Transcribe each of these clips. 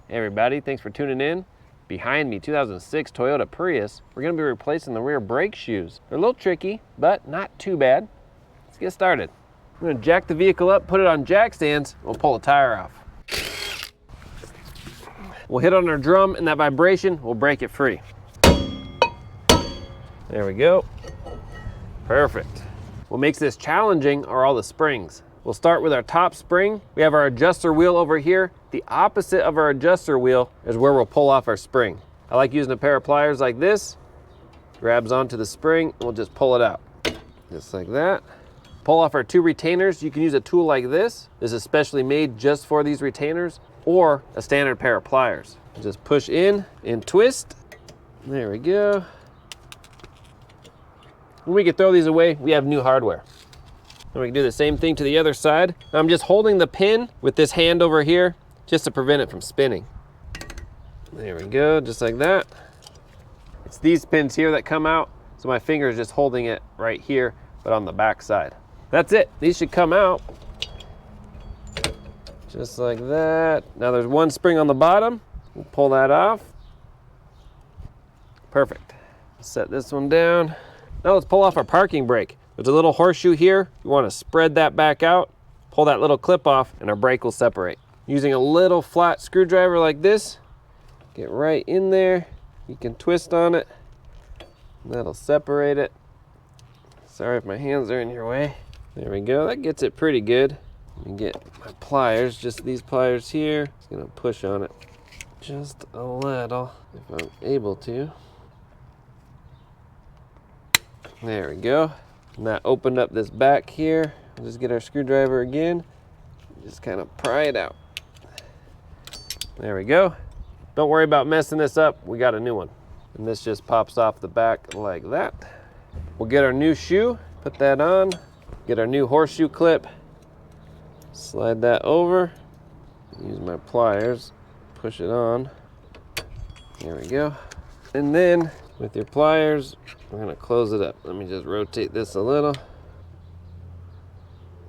Hey everybody, thanks for tuning in. Behind me, 2006 Toyota Prius. We're gonna be replacing the rear brake shoes. They're a little tricky, but not too bad. Let's get started. I'm gonna jack the vehicle up, put it on jack stands, we'll pull the tire off. We'll hit on our drum and that vibration will break it free. There we go. Perfect. What makes this challenging are all the springs. We'll start with our top spring. We have our adjuster wheel over here. The opposite of our adjuster wheel is where we'll pull off our spring. I like using a pair of pliers like this. Grabs onto the spring and we'll just pull it out. Just like that. Pull off our two retainers. You can use a tool like this. This is specially made just for these retainers, or a standard pair of pliers. Just push in and twist. There we go. When we can throw these away, we have new hardware. And we can do the same thing to the other side. I'm just holding the pin with this hand over here just to prevent it from spinning. There we go, just like that. It's these pins here that come out, so my finger is just holding it right here, but on the back side. That's it, these should come out. Just like that. Now there's one spring on the bottom. We'll pull that off. Perfect. Set this one down. Now let's pull off our parking brake. There's a little horseshoe here. You want to spread that back out, pull that little clip off, and our brake will separate. Using a little flat screwdriver like this, get right in there. You can twist on it. That'll separate it. Sorry if my hands are in your way. There we go. That gets it pretty good. Let me get my pliers, just these pliers here. Just gonna push on it just a little if I'm able to. There we go. And that opened up this back here. We'll just get our screwdriver again. Just kind of pry it out. There we go. Don't worry about messing this up. We got a new one. And this just pops off the back like that. We'll get our new shoe, put that on. Get our new horseshoe clip. Slide that over. Use my pliers. Push it on. There we go. And then with your pliers, we're gonna close it up. Let me just rotate this a little.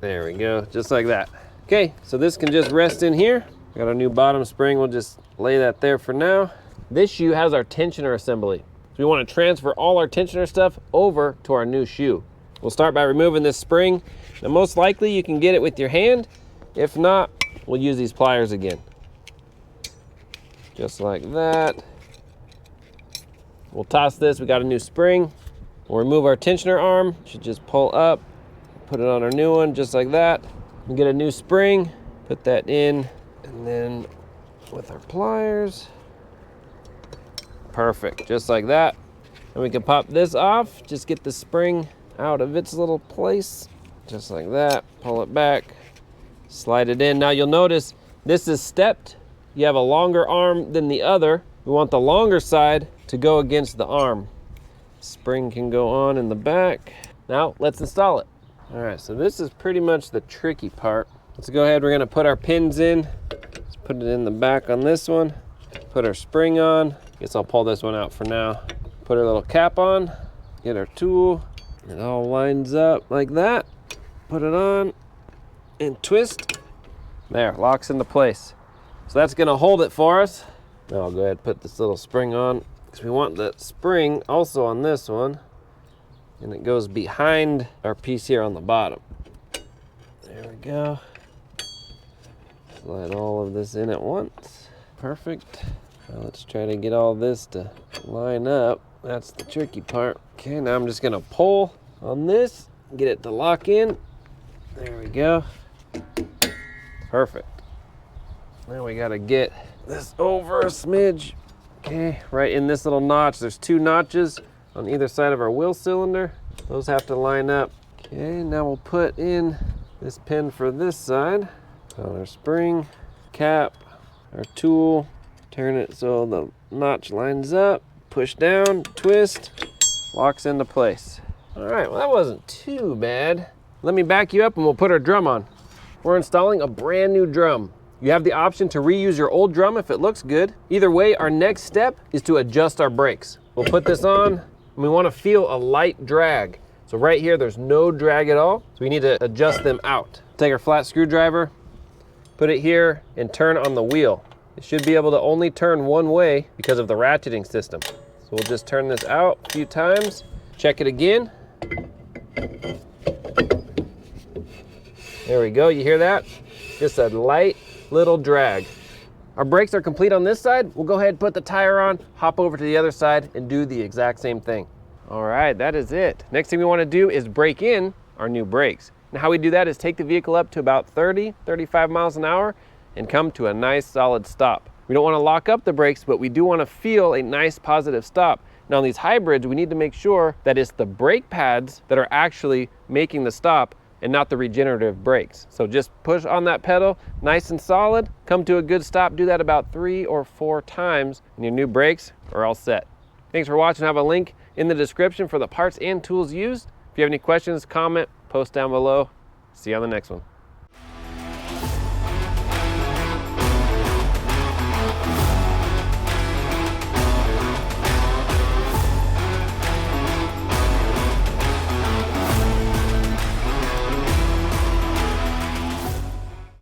There we go, just like that. Okay, so this can just rest in here. Got our new bottom spring, we'll just lay that there for now. This shoe has our tensioner assembly. So we wanna transfer all our tensioner stuff over to our new shoe. We'll start by removing this spring. Now most likely you can get it with your hand. If not, we'll use these pliers again. Just like that. We'll toss this, we got a new spring. We'll remove our tensioner arm. Should just pull up, put it on our new one, just like that. We'll get a new spring, put that in, and then with our pliers. Perfect, just like that. And we can pop this off, just get the spring out of its little place, just like that. Pull it back, slide it in. Now you'll notice this is stepped. You have a longer arm than the other. We want the longer side to go against the arm. Spring can go on in the back. Now let's install it. All right, so this is pretty much the tricky part. Let's go ahead, we're gonna put our pins in. Let's put it in the back on this one. Put our spring on. Guess I'll pull this one out for now. Put our little cap on, get our tool. It all lines up like that. Put it on and twist. There, locks into place. So that's gonna hold it for us. Now I'll go ahead and put this little spring on, because we want the spring also on this one, and it goes behind our piece here on the bottom. There we go. Slide all of this in at once. Perfect. Now let's try to get all this to line up. That's the tricky part. Okay, now I'm just gonna pull on this, get it to lock in. There we go. Perfect. Now we gotta get this over a smidge. Okay, right in this little notch. There's two notches on either side of our wheel cylinder. Those have to line up. Okay, now we'll put in this pin for this side. On our spring, cap, our tool, turn it so the notch lines up, push down, twist, locks into place. All right, well that wasn't too bad. Let me back you up and we'll put our drum on. We're installing a brand new drum. You have the option to reuse your old drum if it looks good. Either way, our next step is to adjust our brakes. We'll put this on, and we want to feel a light drag. So right here, there's no drag at all, so we need to adjust them out. Take our flat screwdriver, put it here, and turn on the wheel. It should be able to only turn one way because of the ratcheting system. So we'll just turn this out a few times, check it again. There we go, you hear that? Just a light little drag. Our brakes are complete on this side. We'll go ahead and put the tire on, hop over to the other side, and do the exact same thing. All right, that is it. Next thing we want to do is brake in our new brakes. And how we do that is take the vehicle up to about 30, 35 miles an hour and come to a nice solid stop. We don't want to lock up the brakes, but we do want to feel a nice positive stop. Now on these hybrids, we need to make sure that it's the brake pads that are actually making the stop and not the regenerative brakes. So just push on that pedal, nice and solid, come to a good stop. Do that about 3 or 4 times and your new brakes are all set. Thanks for watching. I have a link in the description for the parts and tools used. If you have any questions, comment, post down below. See you on the next one.